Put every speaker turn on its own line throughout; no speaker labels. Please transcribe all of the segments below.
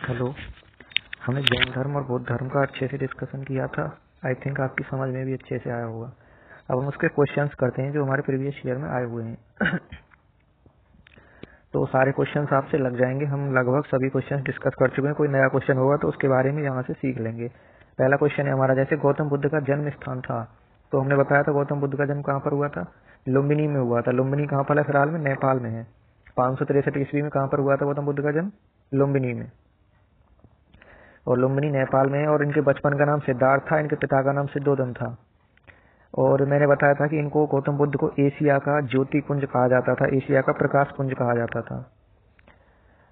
Hello. हमने जैन धर्म और बौद्ध धर्म का अच्छे से डिस्कशन किया था। आई थिंक आपकी समझ में भी अच्छे से आया होगा। अब हम उसके क्वेश्चंस करते हैं जो हमारे प्रीवियस ईयर में आए हुए हैं। तो सारे क्वेश्चंस आपसे लग जाएंगे। हम लगभग सभी क्वेश्चंस डिस्कस कर चुके हैं। कोई नया क्वेश्चन होगा तो उसके बारे में यहाँ से सीख लेंगे। पहला क्वेश्चन है हमारा, जैसे गौतम बुद्ध का जन्म स्थान था, तो हमने बताया था गौतम बुद्ध का जन्म कहाँ पर हुआ था? लुम्बिनी में हुआ था। लुम्बिनी कहाँ पर है? फिलहाल में नेपाल में है। 563 ईस्वी में कहाँ पर हुआ था गौतम बुद्ध का जन्म? लुम्बिनी में। और लुम्बिनी नेपाल में है। और इनके बचपन का नाम सिद्धार्थ था। इनके पिता का नाम सिद्धोधन था। और मैंने बताया था कि इनको गौतम बुद्ध को एशिया का ज्योति पुंज कहा जाता था, एशिया का प्रकाश पुंज कहा जाता था।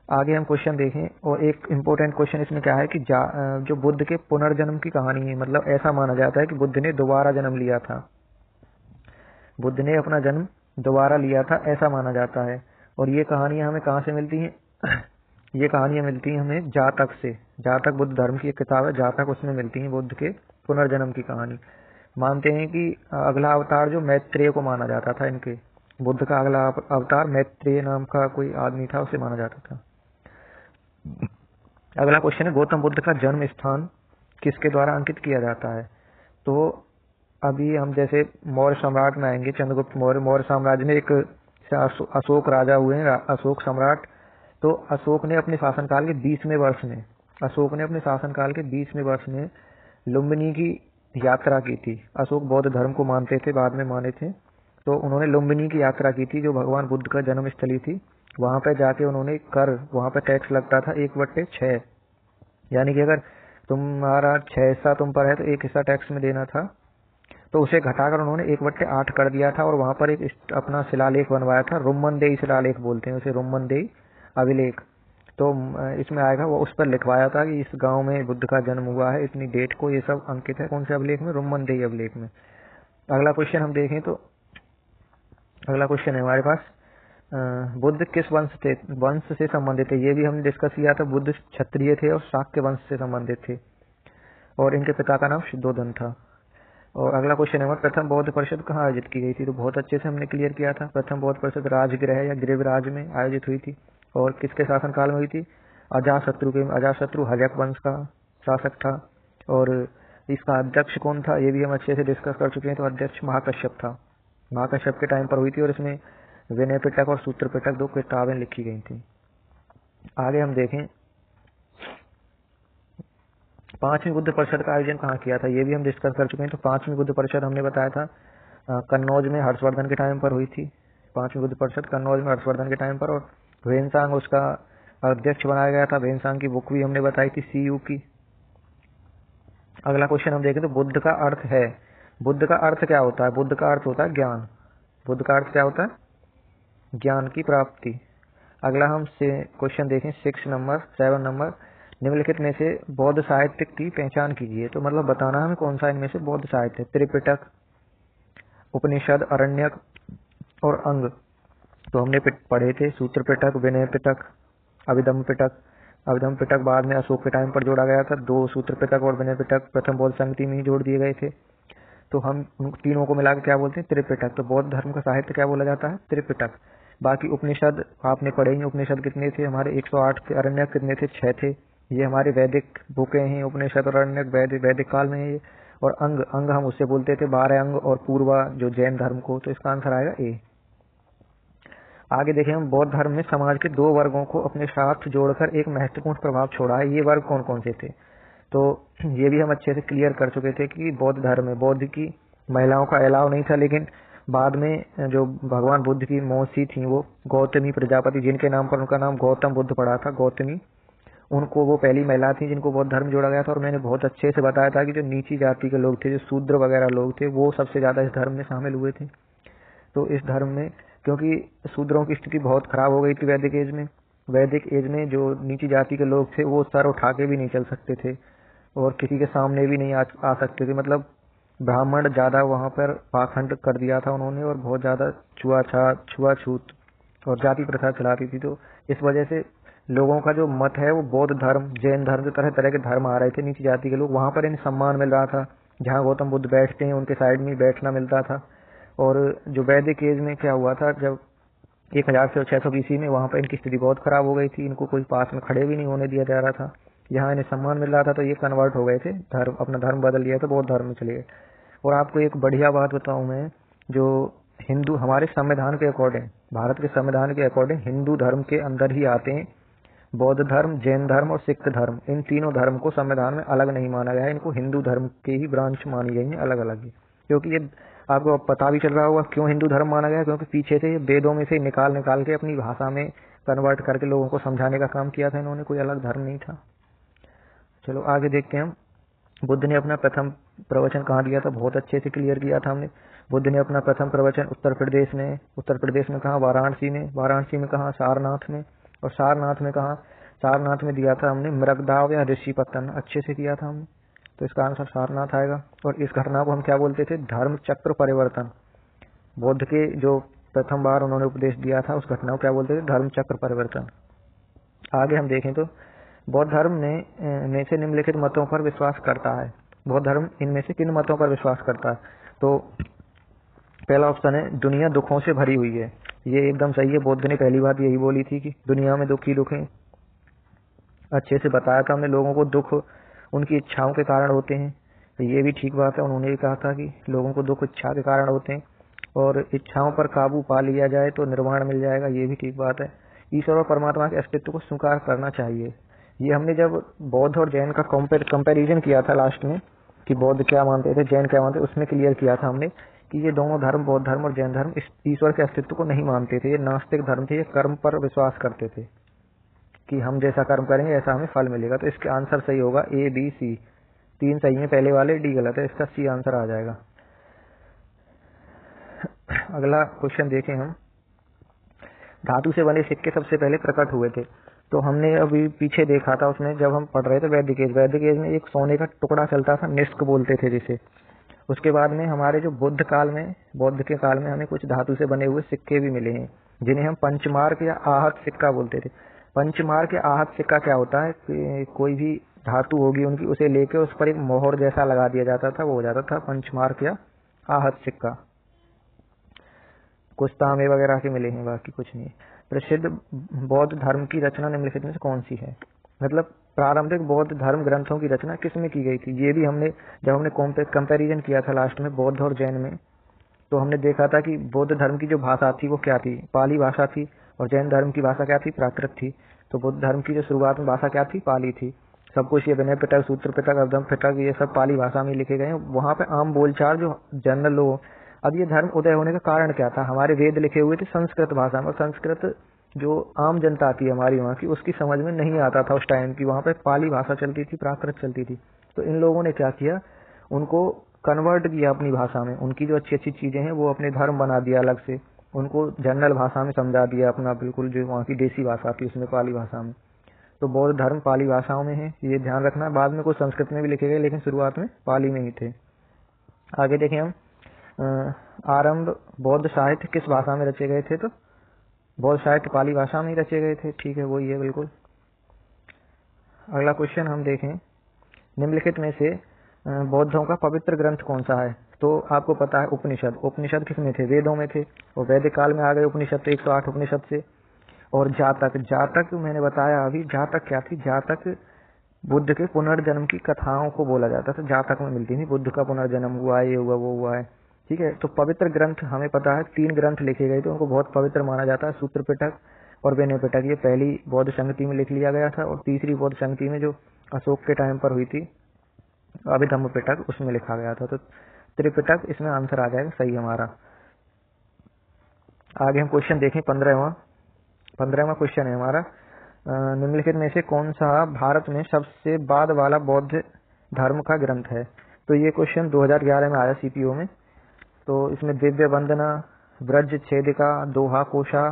आगे हम क्वेश्चन देखें। और एक इम्पोर्टेंट क्वेश्चन इसमें क्या है कि जो बुद्ध के पुनर्जन्म की कहानी है, मतलब ऐसा माना जाता है कि बुद्ध ने दोबारा जन्म लिया था। बुद्ध ने अपना जन्म दोबारा लिया था, ऐसा माना जाता है। और ये कहानियां हमें कहाँ से मिलती हैं? ये कहानियां मिलती हैं हमें जातक से। जातक बुद्ध धर्म की एक किताब है, जातक, उसमें मिलती है बुद्ध के पुनर्जन्म की कहानी। मानते हैं कि अगला अवतार जो मैत्रेय को माना जाता था, इनके बुद्ध का अगला अवतार मैत्रेय नाम का कोई आदमी था, उसे माना जाता था। अगला क्वेश्चन है, गौतम बुद्ध का जन्म स्थान किसके द्वारा अंकित किया जाता है? तो अभी हम जैसे मौर्य सम्राट में आएंगे, चंद्रगुप्त मौर्य। मौर्य साम्राज्य में एक अशोक राजा हुए हैं, अशोक सम्राट। तो अशोक ने अपने शासनकाल के 20वें वर्ष में, अशोक ने अपने शासनकाल के 20वें वर्ष में लुम्बिनी की यात्रा की थी। अशोक बौद्ध धर्म को मानते थे, बाद में माने थे। तो उन्होंने लुम्बिनी की यात्रा की थी, जो भगवान बुद्ध का जन्म स्थली थी। वहां पर जाके उन्होंने कर, वहां पर टैक्स लगता था 1/6। यानी कि अगर तुम्हारा 6 हिस्सा तुम पर है तो 1 हिस्सा टैक्स में देना था। तो उसे घटाकर उन्होंने 1/8 कर दिया था। और वहां पर एक अपना शिलालेख बनवाया था, रुम्मनदेही शिलालेख बोलते हैं उसे, रुम्मनदेही अभिलेख। तो इसमें आएगा, वो उस पर लिखवाया था कि इस गांव में बुद्ध का जन्म हुआ है, इतनी डेट को। ये सब अंकित है कौन से अभिलेख में? रुम्मनदेही अभिलेख में। अगला क्वेश्चन हम देखें तो अगला क्वेश्चन है हमारे पास, बुद्ध किस वंश से संबंधित थे? ये भी हमने डिस्कस किया था। बुद्ध क्षत्रिय थे और शाक्य वंश से संबंधित थे। और इनके पिता का नाम सिद्धोधन था। और अगला क्वेश्चन है, प्रथम बौद्ध परिषद कहाँ आयोजित की गई थी? तो बहुत अच्छे से हमने क्लियर किया था। प्रथम बौद्ध परिषद राजगृह या गृहराज में आयोजित हुई थी। और किसके शासनकाल में हुई थी? अजातशत्रु हर्यक वंश का शासक था। और इसका अध्यक्ष कौन था? ये भी हम अच्छे से डिस्कस कर चुके हैं। तो अध्यक्ष महाकश्यप था। महाकश्यप के टाइम पर हुई थी। और इसमें विनय पिटक और सूत्र पिटक 2 किताबें लिखी गई थी। आगे हम देखें, 5वीं बुद्ध परिषद का आयोजन कहाँ किया था? ये भी हम डिस्कस कर चुके हैं। तो 5वीं बुद्ध परिषद हमने बताया था कन्नौज में हर्षवर्धन के टाइम पर हुई थी। 5वीं बुद्ध परिषद कन्नौज में हर्षवर्धन के टाइम पर। और वेनसांग उसका अध्यक्ष बनाया गया था। वेनसांग की बुक भी हमने बताई थी, CU की। अगला क्वेश्चन हम देखें तो बुद्ध का अर्थ है, बुद्ध का अर्थ क्या होता है? बुद्ध का अर्थ होता है ज्ञान। बुद्ध का अर्थ क्या होता है? ज्ञान की प्राप्ति। अगला हम क्वेश्चन देखें 7 नंबर, निम्नलिखित में से बौद्ध साहित्य की पहचान कीजिए। तो मतलब बताना हमें कौन सा इनमें से बौद्ध साहित्य? त्रिपिटक, उपनिषद, अरण्यक और अंग। तो हमने पढ़े थे सूत्र पिटक, विनय पिटक, अभिधम्म पिटक। अभिधम्म पिटक बाद में अशोक के टाइम पर जोड़ा गया था। 2 सूत्र पिटक और विनय पिटक प्रथम बौद्ध संगति में ही जोड़ दिए गए थे। तो हम उन तीनों को मिलाकर क्या बोलते हैं? त्रिपिटक। तो बौद्ध धर्म का साहित्य क्या बोला जाता है? त्रिपिटक। बाकी उपनिषद आपने पढ़े ही। उपनिषद कितने थे हमारे? 108 थे। अरण्यक कितने थे? 6 थे। ये हमारे वैदिक बुकें हैं। उपनिषद और अरण्यक वैदिक काल में है ये। और अंग हम उससे बोलते थे 12 अंग और पूर्वा, जो जैन धर्म को। तो इसका आंसर आएगा ए। आगे देखें हम, बौद्ध धर्म में समाज के 2 वर्गों को अपने साथ जोड़कर एक महत्वपूर्ण प्रभाव छोड़ा है। ये वर्ग कौन कौन से थे? तो ये भी हम अच्छे से क्लियर कर चुके थे कि बौद्ध धर्म में बौद्ध की महिलाओं का अलाव नहीं था। लेकिन बाद में जो भगवान बुद्ध की मौसी थी, वो गौतमी प्रजापति, जिनके नाम पर उनका नाम गौतम बुद्ध पड़ा था, गौतमी, उनको, वो पहली महिला थी जिनको बौद्ध धर्म जोड़ा गया था। और मैंने बहुत अच्छे से बताया था कि जो नीची जाति के लोग थे, जो शूद्र वगैरह लोग थे, वो सबसे ज्यादा इस धर्म में शामिल हुए थे। तो इस धर्म में, क्योंकि शूद्रों की स्थिति बहुत खराब हो गई थी वैदिक एज में। वैदिक एज में जो नीची जाति के लोग थे, वो सर उठा के भी नहीं चल सकते थे और किसी के सामने भी नहीं आ सकते थे। मतलब ब्राह्मण ज्यादा वहां पर पाखंड कर दिया था उन्होंने, और बहुत ज्यादा छुआछूत और जाति प्रथा चलाती थी। तो इस वजह से लोगों का जो मत है, वो बौद्ध धर्म, जैन धर्म, जो तरह तरह के धर्म आ रहे थे, नीची जाति के लोग, वहां पर इन्हें सम्मान मिल रहा था। जहाँ गौतम बुद्ध बैठते हैं उनके साइड में बैठना मिलता था। और जो वैदिक एज में क्या हुआ था, जब 1000 से 600 BC में वहाँ पर इनकी स्थिति बहुत खराब हो गई थी, इनको कोई पास में खड़े भी नहीं होने दिया जा रहा था। यहाँ इन्हें सम्मान मिल रहा था तो ये कन्वर्ट हो गए थे, धर्म अपना धर्म बदल लिया तो बौद्ध धर्म में चले गए। और आपको एक बढ़िया बात बताऊँ मैं, जो हिंदू हमारे संविधान के अकॉर्डिंग, भारत के संविधान के अकॉर्डिंग हिंदू धर्म के अंदर ही आते हैं बौद्ध धर्म, जैन धर्म और सिख धर्म। इन तीनों धर्म को संविधान में अलग नहीं माना गया है, इनको हिंदू धर्म के ही ब्रांच मानी गई है अलग अलग ही। क्योंकि ये आपको पता भी चल रहा होगा क्यों हिंदू धर्म माना गया, क्योंकि पीछे से वेदों में से निकाल के अपनी भाषा में कन्वर्ट करके लोगों को समझाने का काम किया था इन्होंने, कोई अलग धर्म नहीं था। चलो आगे देखते हैं हम। बुद्ध ने अपना प्रथम प्रवचन कहाँ दिया था, बहुत अच्छे से क्लियर किया था हमने। बुद्ध ने अपना प्रथम प्रवचन उत्तर प्रदेश में कहा, वाराणसी में कहा, सारनाथ में, और सारनाथ में दिया था हमने मृगदाव या ऋषिपतन, अच्छे से किया था हमने। तो इसका आंसर सारनाथ आएगा। और इस घटना को हम क्या बोलते थे, धर्म चक्र परिवर्तन। बुद्ध के जो प्रथम बार उन्होंने उपदेश दिया था उस घटना को क्या बोलते थे, धर्म चक्र परिवर्तन। आगे हम देखें तो बौद्ध धर्म में से निम्नलिखित मतों पर विश्वास करता है। बौद्ध धर्म इनमें से किन मतों पर विश्वास करता है? तो पहला ऑप्शन है दुनिया दुखों से भरी हुई है, ये एकदम सही है। बुद्ध ने पहली बात यही बोली थी कि दुनिया में दुख ही दुख है। अच्छे से बताया था हमने, लोगों को दुख उनकी इच्छाओं के कारण होते हैं, तो ये भी ठीक बात है। उन्होंने भी कहा था कि लोगों को दुख इच्छा के कारण होते हैं और इच्छाओं पर काबू पा लिया जाए तो निर्वाण मिल जाएगा, ये भी ठीक बात है। ईश्वर और परमात्मा के अस्तित्व को स्वीकार करना चाहिए। ये हमने जब बौद्ध और जैन का कंपैरिजन किया था लास्ट में कि बौद्ध क्या मानते थे, जैन क्या मानते थे, उसमें क्लियर किया था हमने कि ये दोनों धर्म, बौद्ध धर्म और जैन धर्म, इस ईश्वर के अस्तित्व को नहीं मानते थे। ये नास्तिक धर्म थे, ये कर्म पर विश्वास करते थे कि हम जैसा कर्म करेंगे ऐसा हमें फल मिलेगा। तो इसके आंसर सही होगा A, B, C। 3 सही है, पहले वाले D गलत है, इसका C आंसर आ जाएगा। अगला क्वेश्चन देखें हम। धातु से बने सिक्के सबसे पहले प्रकट हुए थे। तो हमने अभी पीछे देखा था, उसमें जब हम पढ़ रहे थे वैदिक एज में एक सोने का टुकड़ा चलता था, निष्क बोलते थे जिसे। उसके बाद में हमारे जो बौद्ध के काल में हमें कुछ धातु से बने हुए सिक्के भी मिले हैं, जिन्हें हम पंचमार्क या आहत सिक्का बोलते थे। पंचमार्क या आहत सिक्का क्या होता है कि कोई भी धातु होगी उनकी, उसे लेके उस पर एक मोहर जैसा लगा दिया जाता था, वो हो जाता था पंचमार्क या आहत सिक्का। कुछ तांबे वगैरह के मिले हैं, बाकी कुछ नहीं। प्रसिद्ध बौद्ध धर्म की रचना निम्नलिखित में से कौन सी है? मतलब प्रारंभिक बौद्ध धर्म ग्रंथों की रचना किसमें की गई थी? ये भी हमने जब हमने कंपैरिजन किया था लास्ट में बौद्ध और जैन में, तो हमने देखा था कि बौद्ध धर्म की जो भाषा थी वो क्या थी, पाली भाषा थी, और जैन धर्म की भाषा क्या थी, प्राकृत थी। तो बौद्ध धर्म की जो शुरुआत में भाषा क्या थी, पाली थी। सब कुछ ये विनय पिटक, सूत्र पिटक, अवधम पिटक, ये सब पाली भाषा में लिखे गए हैं। वहाँ पे आम बोलचाल जो जनरल लोग। अब ये धर्म उदय होने का कारण क्या था? हमारे वेद लिखे हुए थे संस्कृत भाषा में, और संस्कृत जो आम जनता थी हमारी वहाँ की, उसकी समझ में नहीं आता था उस टाइम की। वहाँ पे पाली भाषा चलती थी, प्राकृत चलती थी। तो इन लोगों ने क्या किया, उनको कन्वर्ट किया अपनी भाषा में, उनकी जो अच्छी अच्छी चीजें हैं वो अपने धर्म बना दिया अलग से, उनको जनरल भाषा में समझा दिया अपना, बिल्कुल जो वहाँ की देसी भाषा थी उसमें पाली भाषा में। तो बौद्ध धर्म पाली भाषाओं में है, ये ध्यान रखना। बाद में कुछ संस्कृत में भी लिखे गए, लेकिन शुरुआत में पाली में ही थे। आगे देखें हम। आरंभ बौद्ध साहित्य किस भाषा में रचे गए थे? तो बौद्ध साहित्य पाली भाषा में ही रचे गए थे, ठीक है, वही है बिल्कुल। अगला क्वेश्चन हम देखें। निम्नलिखित में से बौद्धों का पवित्र ग्रंथ कौन सा है? तो आपको पता है उपनिषद। उपनिषद किसमें थे? वेदों में थे, और वैदिक काल में आ गए उपनिषद, तो 108 उपनिषद से। और जातक मैंने बताया अभी, जातक क्या थी? जातक बुद्ध के पुनर्जन्म की कथाओं को बोला जाता था, जातक में मिलती थी, बुद्ध का पुनर्जन्म हुआ, ये हुआ, वो हुआ है, ठीक है। तो पवित्र ग्रंथ हमें पता है 3 ग्रंथ लिखे गए थे, उनको बहुत पवित्र माना जाता है, सूत्र पिटक और विनय पिटक। ये पहली बौद्ध संगति में लिख लिया गया था, और तीसरी बौद्ध संगति में जो अशोक के टाइम पर हुई थी, अभिधम्म पिटक, उसमें लिखा गया था। तो त्रिपिटक इसमें आंसर आ जाएगा सही हमारा। आगे हम क्वेश्चन देखें। 15वां क्वेश्चन है हमारा। निम्नलिखित में से कौन सा भारत में सबसे बाद वाला बौद्ध धर्म का ग्रंथ है? तो ये क्वेश्चन 2011 में आया सीपीओ में। तो इसमें दिव्य वंदना, व्रज छेदिका, दोहा कोशा,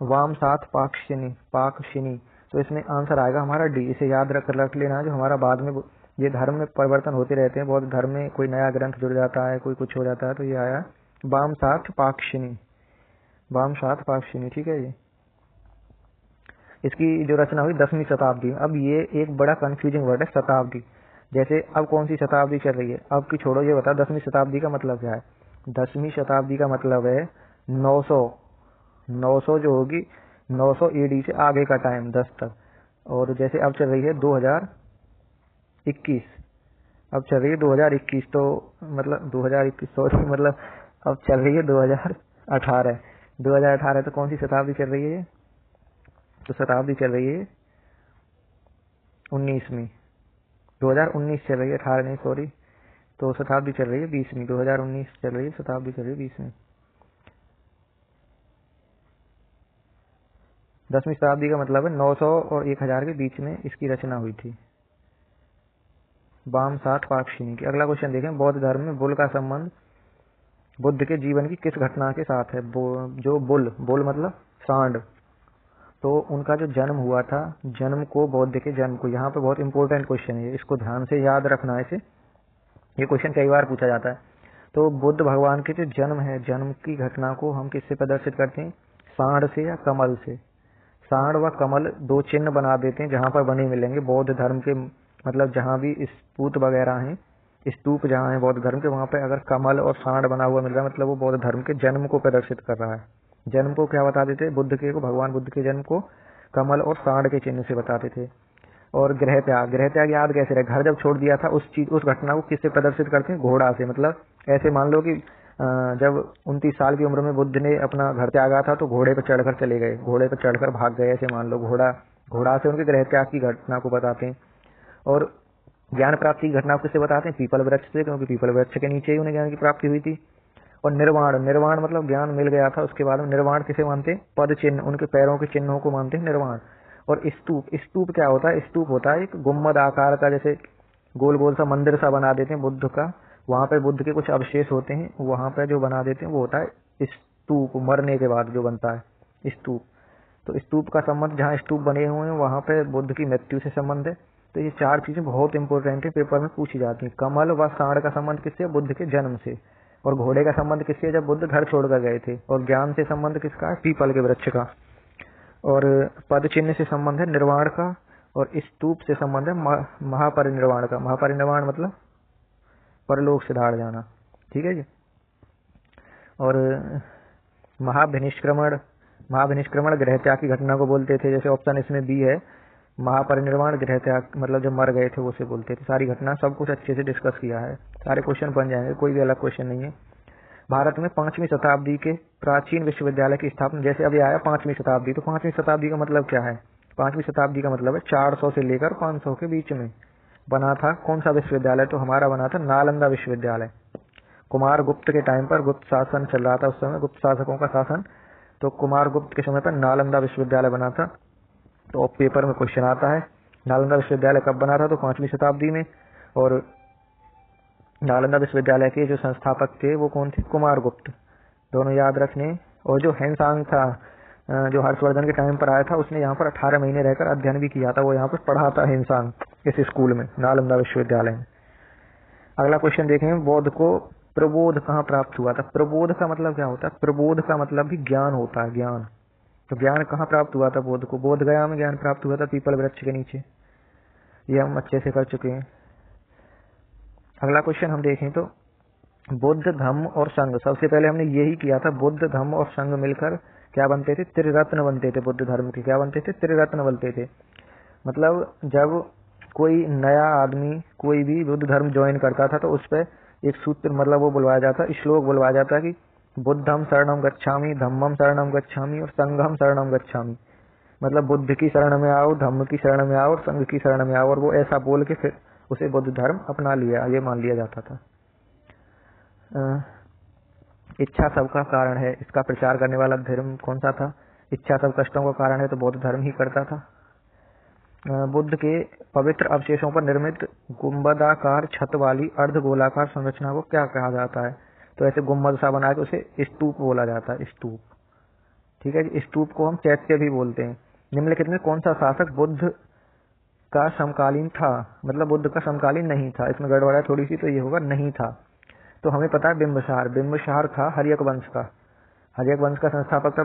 वाम साथ पाकशिनी। तो इसमें आंसर आएगा हमारा डी। इसे याद रख लेना, जो हमारा बाद में ये धर्म में परिवर्तन होते रहते हैं, बौद्ध धर्म में कोई नया ग्रंथ जुड़ जाता है, कोई कुछ हो जाता है, तो ये आया वाम साथ पाकशिनी, ठीक है। ये इसकी जो रचना हुई 10वीं शताब्दी। अब ये एक बड़ा कंफ्यूजिंग वर्ड है, शताब्दी। जैसे अब कौन सी शताब्दी चल रही है? अब की छोड़ो, ये बताओ 10वीं शताब्दी का मतलब क्या है? 10वीं शताब्दी का मतलब है 900 जो होगी 900 AD से आगे का टाइम 10 तक। और जैसे अब चल रही है 2021, अब चल रही है 2021, तो मतलब 2021 सॉरी, मतलब अब चल रही है 2018। 2018 तो कौन सी शताब्दी चल रही है ये? तो शताब्दी चल रही है 19वीं। 2019 चल रही है, 18 नहीं सॉरी। तो शताब्दी चल रही है 20वीं। 2019 चल रही है, शताब्दी चल रही है 20वीं। 10वीं शताब्दी का मतलब है 900 और 1000 के बीच में इसकी रचना हुई थी। वाम सात पाक्षिणी की। अगला क्वेश्चन देखें, बौद्ध धर्म में बुल का संबंध बुद्ध के जीवन की किस घटना के साथ है? जो बुल मतलब सांड, तो उनका जो जन्म हुआ था, जन्म को, बौद्ध के जन्म को, यहाँ पे बहुत इंपॉर्टेंट क्वेश्चन है, इसको ध्यान से याद रखना है। इसे ये क्वेश्चन कई बार पूछा जाता है। तो बुद्ध भगवान के जो जन्म है, जन्म की घटना को हम किससे प्रदर्शित करते हैं? सांड से या कमल से? सांड व कमल दो चिन्ह बना देते हैं जहां पर बने मिलेंगे बौद्ध धर्म के, मतलब जहां भी स्तूप वगैरह हैं, स्तूप जहां है बौद्ध धर्म के, वहां पे अगर कमल और सांड बना हुआ मिल रहा है, मतलब वो बौद्ध धर्म के जन्म को प्रदर्शित कर रहा है। जन्म को क्या बताते थे? बुद्ध के को, भगवान बुद्ध के जन्म को कमल और सांड के चिन्ह से बताते थे। और गृह त्याग याद कैसे रहे? घर जब छोड़ दिया था, उस घटना को किससे प्रदर्शित करते हैं? घोड़ा से। मतलब ऐसे मान लो कि जब 29 साल की उम्र में बुद्ध ने अपना घर त्यागा था, तो घोड़े पर चढ़कर चले गए, घोड़े पर चढ़कर भाग गए, ऐसे मान लो। घोड़ा से उनके गृह त्याग की घटना को बताते हैं। और ज्ञान प्राप्ति की घटना को किससे बताते हैं? पीपल वृक्ष से, क्योंकि पीपल वृक्ष के नीचे ही उन्हें ज्ञान की प्राप्ति हुई थी। और निर्वाण मतलब ज्ञान मिल गया था, उसके बाद में निर्वाण किसे मानते हैं? पद चिन्ह, उनके पैरों के चिन्हों को मानते हैं निर्वाण। और स्तूप क्या होता है? स्तूप होता है एक गुम्बद आकार का, जैसे गोल गोल सा मंदिर सा बना देते हैं बुद्ध का, वहां पे बुद्ध के कुछ अवशेष होते हैं, वहां पे जो बना देते हैं वो होता है स्तूप, मरने के बाद जो बनता है स्तूप। तो स्तूप का संबंध, जहाँ स्तूप बने हुए हैं वहां पे बुद्ध की मृत्यु से संबंध है। तो ये चार चीजें बहुत इंपॉर्टेंट है, पेपर में पूछी जाती है। कमल व सांड का संबंध किससे? बुद्ध के जन्म से। और घोड़े का संबंध किससे? जब बुद्ध घर छोड़कर गए थे। और ज्ञान से संबंध किसका है? पीपल के वृक्ष का। और पद चिन्ह से संबंध है निर्वाण का। और स्तूप से संबंध है महापरिनिर्वाण का। महापरिनिर्वाण मतलब परलोक से धाड़ जाना, ठीक है जी। और महाभिनिष्क्रमण गृह त्याग की घटना को बोलते थे, जैसे ऑप्शन इसमें बी है। महापरिनिर्वाण गृह त्याग मतलब जब मर गए थे वो से बोलते थे। सारी घटना सब कुछ अच्छे से डिस्कस किया है, सारे क्वेश्चन बन जाएंगे, कोई भी अलग क्वेश्चन नहीं है। भारत में 5वीं शताब्दी के प्राचीन विश्वविद्यालय की स्थापना, जैसे अभी आया 5वीं शताब्दी, तो 5वीं शताब्दी का मतलब क्या है? 5वीं शताब्दी का मतलब है 400 से लेकर 500 के बीच में बना था कौन सा विश्वविद्यालय? तो हमारा बना था नालंदा विश्वविद्यालय। कुमार गुप्त के टाइम पर, गुप्त शासन चल रहा था उस समय, गुप्त शासकों का शासन, तो कुमार गुप्त के समय पर नालंदा विश्वविद्यालय बना था। तो पेपर में क्वेश्चन आता है नालंदा विश्वविद्यालय कब बना था? तो 5वीं शताब्दी में। और नालंदा विश्वविद्यालय के जो संस्थापक थे वो कौन थे? कुमार गुप्त, दोनों याद रखने। और जो हेनसांग था, जो हर्षवर्धन के टाइम पर आया था, उसने यहाँ पर 18 महीने रहकर अध्ययन भी किया था, वो यहाँ पर पढ़ा था हेनसांग इस स्कूल में, नालंदा विश्वविद्यालय में। अगला क्वेश्चन देखें, बौद्ध को प्रबोध कहाँ प्राप्त हुआ था? प्रबोध का मतलब क्या होता है? प्रबोध का मतलब भी ज्ञान होता है, ज्ञान। तो ज्ञान कहाँ प्राप्त हुआ था बौद्ध को? बोध गया में ज्ञान प्राप्त हुआ था, पीपल वृक्ष के नीचे। ये हम अच्छे से कर चुके हैं। अगला क्वेश्चन हम देखें तो बुद्ध, धम्म और संघ, सबसे पहले हमने यही किया था, बुद्ध, धम्म और संघ मिलकर क्या बनते थे? त्रिरत्न बनते थे। बुद्ध धर्म के क्या बनते थे? त्रिरत्न बनते थे। मतलब जब कोई नया आदमी कोई भी बुद्ध धर्म ज्वाइन करता था तो उस पर एक सूत्र, मतलब वो बुलवाया जाता, श्लोक बुलवाया जाता कि बुद्धम शरणम गच्छामि, धम्मम शरणम गच्छामि और संघम शरणम गच्छामि। मतलब बुद्ध की शरण में आओ, धम्म की शरण में आओ और संघ की शरण में आओ। और वो ऐसा बोल के फिर उसे बुद्ध धर्म अपना लिया, ये मान लिया जाता था। इच्छा सबका कारण है, इसका प्रचार करने वाला धर्म कौन सा था? इच्छा सब कष्टों का कारण है, तो बौद्ध धर्म ही करता था। बुद्ध के पवित्र अवशेषों पर निर्मित गुंबदाकार छत वाली अर्धगोलाकार संरचना को क्या कहा जाता है? तो ऐसे गुंबद सा बना के उसे स्तूप बोला जाता है, स्तूप, ठीक है। स्तूप को हम चैत्य भी बोलते हैं। निम्नलिखित में कौन सा शासक बुद्ध का समकालीन था? मतलब बुद्ध का समकालीन नहीं था, इसमें गड़बड़ है थोड़ी सी, तो ये होगा नहीं था। तो हमें पता है बिंबिसार था हर्यक वंश का, हर्यक वंश का संस्थापक था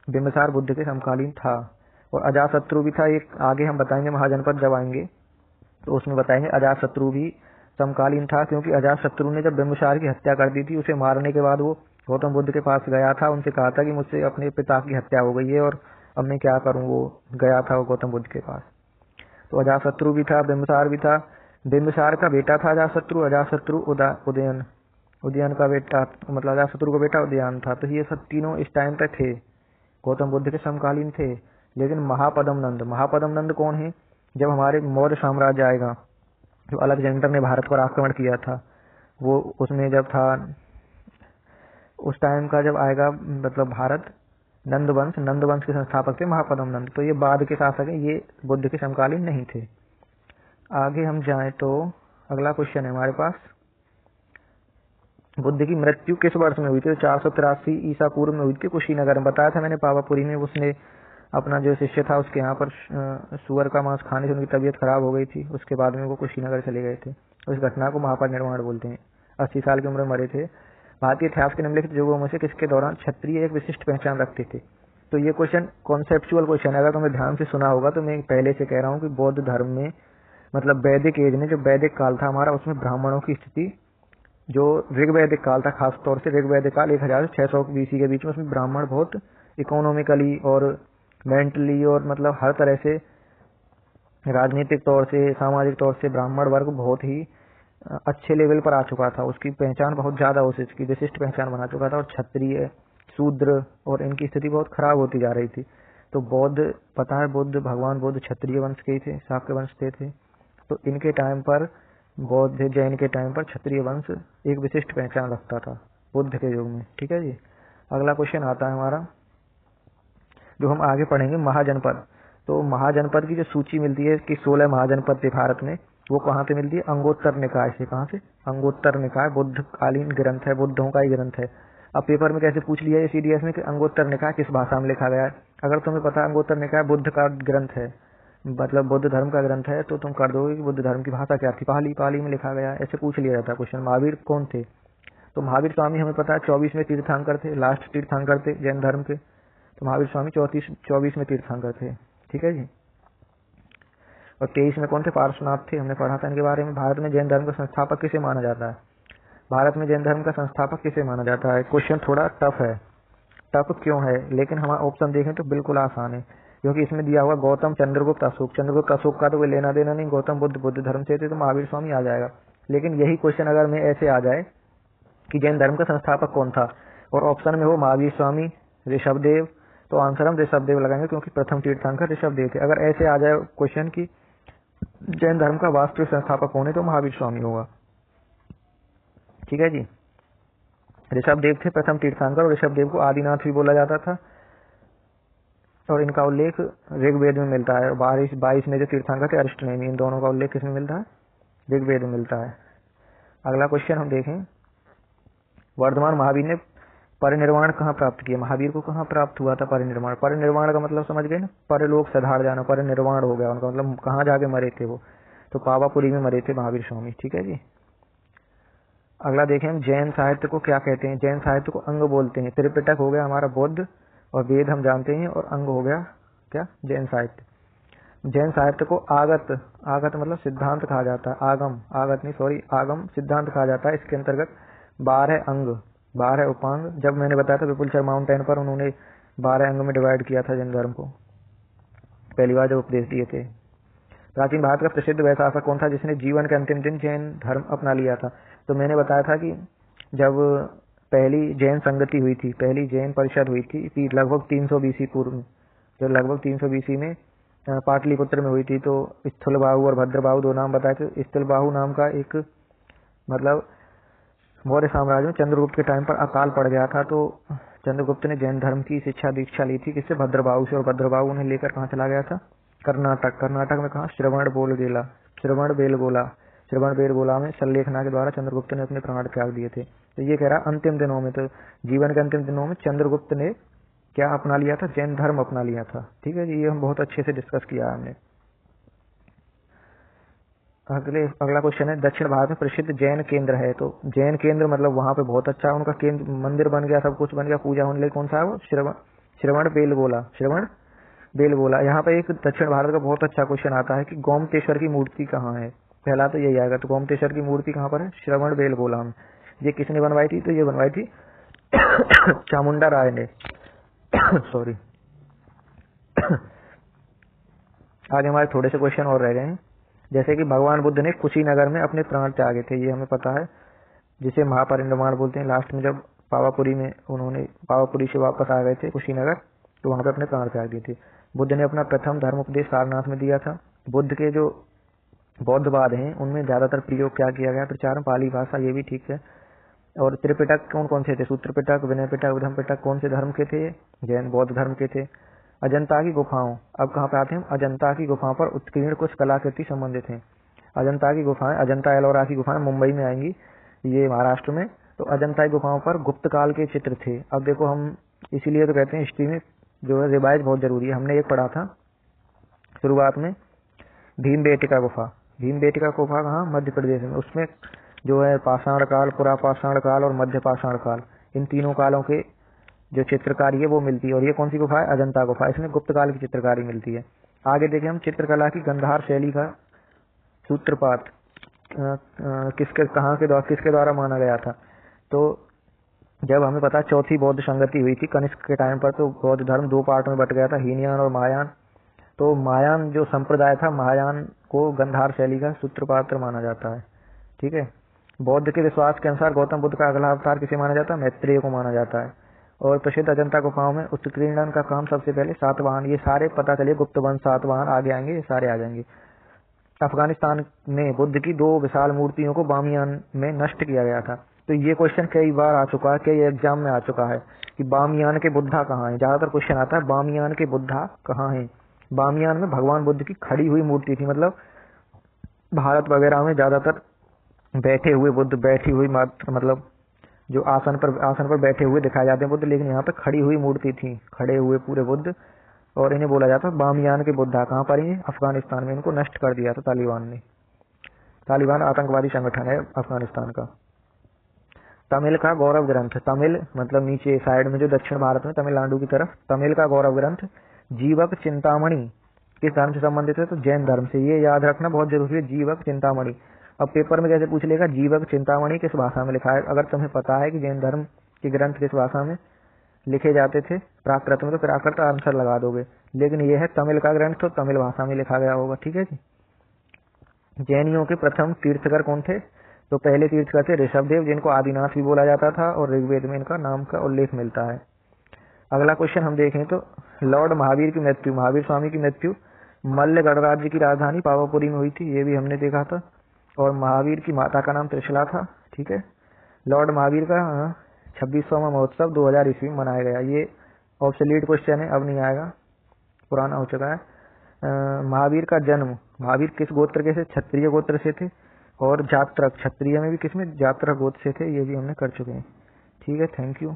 बिंबिसार बुद्ध के समकालीन था। और अजातशत्रु भी था, एक आगे हम बताएंगे महाजनपद जब आएंगे तो उसमें बताएंगे अजातशत्रु भी समकालीन था, क्योंकि अजातशत्रु ने जब बिंबिसार की हत्या कर दी थी, उसे मारने के बाद वो गौतम बुद्ध के पास गया था, उनसे कहा था कि मुझसे अपने पिता की हत्या हो गई है और अब मैं क्या करूं। वो गया था वो गौतम बुद्ध के पास। तो अजातशत्रु भी था, बिंबिसार भी था। बिंबिसार का बेटा था अजातशत्रु, अजातशत्रु उदयन, उदयन का बेटा, मतलब अजातशत्रु का बेटा उदयन था। तो ये सब तीनों इस टाइम पे थे, गौतम बुद्ध के समकालीन थे। लेकिन महापद्म नंद कौन है? जब हमारे मौर्य साम्राज्य आएगा, जो अलेक्जेंडर ने भारत पर आक्रमण किया था, वो उसमें जब था, उस टाइम का जब आएगा, मतलब भारत, नंद वंश के संस्थापक थे महापद्म नंद। तो ये बाद के शासक हैं, ये बुद्ध के समकालीन नहीं थे। आगे हम जाएं तो अगला क्वेश्चन है हमारे पास, बुद्ध की मृत्यु किस वर्ष में हुई थी? 483 ईसा पूर्व में हुई थी, कुशीनगर में। बताया था मैंने पावापुरी में, उसने अपना जो शिष्य था उसके यहाँ पर सुअर का मांस खाने से उनकी तबीयत खराब हो गई थी। उसके बाद में वो कुशीनगर चले गए थे। उस घटना को महापरिनिर्वाण बोलते हैं। 80 साल की उम्र में मरे थे। भारतीय इतिहास के निम्नलिखित युगों में से किसके दौरान क्षत्रिय एक विशिष्ट पहचान रखते थे? तो ये क्वेश्चन कॉन्सेप्चुअल क्वेश्चन है। अगर तुम्हें ध्यान से सुना होगा तो मैं पहले से कह रहा हूँ कि बौद्ध धर्म में, मतलब वैदिक एज में, जो वैदिक काल था हमारा, उसमें ब्राह्मणों की स्थिति, जो ऋग्वैदिक काल था, खासतौर से ऋग्वैदिक काल 1000 से 600 बीसी के बीच में, उसमें ब्राह्मण बहुत इकोनॉमिकली और मेंटली और मतलब हर तरह से, राजनीतिक तौर से, सामाजिक तौर से ब्राह्मण वर्ग बहुत ही अच्छे लेवल पर आ चुका था। उसकी पहचान बहुत ज्यादा, उसकी विशिष्ट पहचान बना चुका था। और क्षत्रिय, शूद्र और इनकी स्थिति बहुत खराब होती जा रही थी। तो बौद्ध, पता है बुद्ध, भगवान बुद्ध क्षत्रिय वंश के ही थे, शाक्य वंश के थे। तो इनके टाइम पर, बौद्ध जैन के टाइम पर क्षत्रिय वंश एक विशिष्ट पहचान रखता था बुद्ध के युग में। ठीक है जी। अगला क्वेश्चन आता है हमारा, जो हम आगे पढ़ेंगे, महाजनपद। तो महाजनपद की जो सूची मिलती है कि 16 महाजनपद थे भारत में, वो कहाँ से मिलती है? अंगोत्तर निकाय से। कहाँ से? अंगोत्तर निकाय बुद्ध कालीन ग्रंथ है, बुद्धों का ही ग्रंथ है। अब पेपर में कैसे पूछ लिया है सीडीएस में कि अंगोत्तर निकाय किस भाषा में लिखा गया है? अगर तुम्हें पता है अंगोत्तर निकाय बुद्ध का ग्रंथ है, मतलब बुद्ध धर्म का ग्रंथ है, तो तुम कर दोगे कि बुद्ध धर्म की भाषा क्या थी? पाली में लिखा गया। ऐसे पूछ लिया जाता है क्वेश्चन। महावीर कौन थे? तो महावीर स्वामी हमें पता है 24वें तीर्थंकर थे, लास्ट तीर्थंकर थे जैन धर्म के। तो महावीर स्वामी 24 में तीर्थंकर थे। ठीक है जी। और 23 में कौन थे? पार्श्वनाथ थे, हमने पढ़ा था इनके बारे में। भारत में जैन धर्म का संस्थापक किसे माना जाता है? भारत में जैन धर्म का संस्थापक किसे माना जाता है? क्वेश्चन थोड़ा टफ है। टफ क्यों है? लेकिन हम ऑप्शन देखें तो बिल्कुल आसान है, क्योंकि इसमें दिया हुआ गौतम, चंद्रगुप्त, अशोक। चंद्रगुप्त अशोक का तो कोई लेना देना नहीं, गौतम बुद्ध बुद्ध धर्म से थे, तो महावीर स्वामी आ जाएगा। लेकिन यही क्वेश्चन अगर मैं ऐसे आ जाए कि जैन धर्म का संस्थापक कौन था, और ऑप्शन में हो महावीर स्वामी, ऋषभदेव, तो आंसर हम ऋषभदेव लगाएंगे, क्योंकि प्रथम तीर्थंकर ऋषभदेव थे। अगर ऐसे आ जाए क्वेश्चन की जैन धर्म का वास्तविक संस्थापक कौन है, तो महावीर स्वामी होगा। ठीक है जी। ऋषभदेव थे प्रथम तीर्थंकर, और ऋषभदेव को आदिनाथ भी बोला जाता था। और इनका उल्लेख ऋग्वेद में मिलता है। 22 में जो तीर्थंकर थे अरिष्टनेमी, इन दोनों का उल्लेख किसमें मिलता है? ऋग्वेद में मिलता है। अगला क्वेश्चन हम देखें, वर्धमान महावीर ने परिनिर्वाण कहाँ प्राप्त किया? महावीर को कहाँ प्राप्त हुआ था परिनिर्वाण? परिनिर्वाण का मतलब समझ गए ना, परलोक सधार जाना, परिनिर्वाण हो गया उनका मतलब कहाँ जाके मरे थे वो? तो पावापुरी में मरे थे महावीर स्वामी। ठीक है जी। अगला देखें हम, जैन साहित्य को क्या कहते हैं? जैन साहित्य को अंग बोलते हैं। त्रिपिटक हो गया हमारा बौद्ध, और वेद हम जानते हैं, और अंग हो गया क्या? जैन साहित्य। जैन साहित्य को आगत, आगत मतलब सिद्धांत कहा जाता है। आगम सिद्धांत कहा जाता है। इसके अंतर्गत 12 अंग, 12 उपांग, जब मैंने बताया था विपुलचर माउंटेन पर उन्होंने 12 अंग में डिवाइड किया था जैन धर्म को, पहली बार जब उपदेश दिए थे। प्राचीन भारत का प्रसिद्ध वैसा शासक कौन था जिसने जीवन के अंतिम दिन जैन धर्म अपना लिया था? तो मैंने बताया था कि जब पहली जैन संगति हुई थी, पहली जैन परिषद हुई थी लगभग 300 बीसी पूर्व में, जो लगभग 300 बीसी में पाटलिपुत्र में हुई थी। तो स्थूलबाहु और भद्रबाहु दो नाम बताए थे। स्थूलबाहु नाम का एक, मतलब मौर्य साम्राज्य में चंद्रगुप्त के टाइम पर अकाल पड़ गया था, तो चंद्रगुप्त ने जैन धर्म की शिक्षा दीक्षा ली थी किससे? भद्रबाहु से। और भद्रबाहु उन्हें लेकर कहाँ चला गया था? कर्नाटक। कर्नाटक में कहा? श्रवण बेलगोला में संलेखना के द्वारा चंद्रगुप्त ने अपने प्राण त्याग दिए थे। तो ये कह रहा अंतिम दिनों में, तो जीवन के अंतिम दिनों में चंद्रगुप्त ने क्या अपना लिया था? जैन धर्म अपना लिया था। ठीक है जी। ये हम बहुत अच्छे से डिस्कस किया हमने। अगला क्वेश्चन है, दक्षिण भारत में प्रसिद्ध जैन केंद्र है। तो जैन केंद्र मतलब वहां पे बहुत अच्छा उनका केंद्र, मंदिर बन गया, सब कुछ बन गया, पूजा होने लगी। कौन सा है वो? श्रवण बेलगोला। यहाँ पे एक दक्षिण भारत का बहुत अच्छा क्वेश्चन आता है कि गोमतेश्वर की मूर्ति कहाँ है? पहला तो यही आएगा। तो गोमतेश्वर की मूर्ति कहाँ पर है? श्रवण बेलगोला में। ये किसने बनवाई थी? तो ये बनवाई थी चामुंडा राय ने सॉरी आगे हमारे थोड़े से क्वेश्चन और रह गए हैं। जैसे कि भगवान बुद्ध ने कुशीनगर में अपने प्राण त्यागे थे, ये हमें पता है, जिसे महापरिनिर्वाण बोलते हैं। लास्ट में जब पावापुरी में उन्होंने पावापुरी से वापस आ गए थे कुशीनगर, तो वहां पे अपने प्राण त्याग दिए थे। बुद्ध ने अपना प्रथम धर्म उपदेश सारनाथ में दिया था। बुद्ध के जो बौद्धवाद हैं उनमें ज्यादातर प्रयोग क्या किया गया, प्रचार में पाली भाषा, ये भी ठीक है। और त्रिपिटक कौन कौन से थे, सूत्र पिटक, विनय पिटक, उधम पिटक, कौन से धर्म के थे, जैन बौद्ध धर्म के थे। अजंता की गुफाओं, अब कहाँ पे आते हैं, अजंता की गुफाओं पर उत्कीर्ण कुछ कलाकृति संबंधित हैं। अजंता की गुफाएं, अजंता एलोरा की गुफाएं मुंबई में आएंगी, ये महाराष्ट्र में। तो अजंता की गुफाओं पर गुप्त काल के चित्र थे। अब देखो, हम इसीलिए तो कहते हैं हिस्ट्री में जो है रिवाइज बहुत जरूरी है। हमने एक पढ़ा था शुरुआत में, भीमबेटका गुफा। भीमबेटका गुफा कहाँ, मध्य प्रदेश में। उसमें जो है पाषाण काल, पुरा पाषाण काल और मध्य पाषाण काल, इन तीनों कालों के जो चित्रकारी है वो मिलती है। और ये कौन सी गुफा है, अजंता गुफा, इसमें गुप्त काल की चित्रकारी मिलती है। आगे देखें हम, चित्रकला की गंधार शैली का सूत्रपात किसके द्वारा माना गया था। तो जब हमें पता चौथी बौद्ध संगति हुई थी कनिष्क के टाइम पर, तो बौद्ध धर्म दो पार्ट में बट गया था, हीनयान और महायान। तो महायान जो संप्रदाय था, महायान को गंधार शैली का सूत्रपात्र माना जाता है। ठीक है। बौद्ध के विश्वास के अनुसार गौतम बुद्ध का अगला अवतार किसे माना जाता है, मैत्रेय को माना जाता है। और प्रसिद्ध अजंता गुफाओं में उत्कीर्णन का काम सबसे पहले सातवाहन, ये सारे पता चलिए गुप्त वंश सातवाहन आगे आएंगे, ये सारे आ जाएंगे। अफगानिस्तान में बुद्ध की दो विशाल मूर्तियों को बामियान में नष्ट किया गया था। तो ये क्वेश्चन कई बार आ चुका है, कई एग्जाम में आ चुका है कि बामियान के बुद्धा कहाँ है। ज्यादातर क्वेश्चन आता है बामियान के बुद्धा कहाँ है। बामियान में भगवान बुद्ध की खड़ी हुई मूर्ति थी, मतलब भारत वगैरह में ज्यादातर बैठे हुए बुद्ध, बैठी हुई मात्र, मतलब जो आसन पर बैठे हुए दिखाए जाते हैं बुद्ध, लेकिन यहाँ पे खड़ी हुई मूर्ति थी, खड़े हुए पूरे बुद्ध। और इन्हें बोला जाता है बामियान के बुद्धा। कहाँ पर ही, अफगानिस्तान में। इनको नष्ट कर दिया था तालिबान ने। तालिबान आतंकवादी संगठन है अफगानिस्तान का। तमिल का गौरव ग्रंथ, तमिल मतलब नीचे साइड में जो दक्षिण भारत में तमिलनाडु की तरफ, तमिल का गौरव ग्रंथ जीवक चिंतामणि किस धर्म से संबंधित है, तो जैन धर्म से। ये याद रखना बहुत जरूरी है, जीवक चिंतामणि। अब पेपर में कैसे पूछ लेगा, जीवक चिंतामणि किस भाषा में लिखा है। अगर तुम्हें पता है कि जैन धर्म के ग्रंथ किस भाषा में लिखे जाते थे प्राकृत में, तो प्राकृत आंसर लगा दोगे। लेकिन यह है तमिल का ग्रंथ, तो तमिल भाषा में लिखा गया होगा। ठीक है जी। जैनियों के प्रथम तीर्थकर कौन थे, तो पहले तीर्थकर थे ऋषभदेव, जिनको आदिनाथ भी बोला जाता था, और ऋग्वेद में इनका नाम का उल्लेख मिलता है। अगला क्वेश्चन हम देखें तो लॉर्ड महावीर की मृत्यु, महावीर स्वामी की मृत्यु मल्ल गणराज्य की राजधानी पावापुरी में हुई थी, ये भी हमने देखा था। और महावीर की माता का नाम त्रिशला था। ठीक है। लॉर्ड महावीर का 26वां महोत्सव 2000 ईस्वी में मनाया गया। ये ऑब्सोलीट क्वेश्चन है, अब नहीं आएगा, पुराना हो चुका है। महावीर का जन्म, महावीर किस गोत्र के थे, क्षत्रिय गोत्र से थे। और जात्रक, क्षत्रिय में भी किसमें, जात्रक गोत्र से थे, ये भी हमने कर चुके हैं। ठीक है, थैंक यू।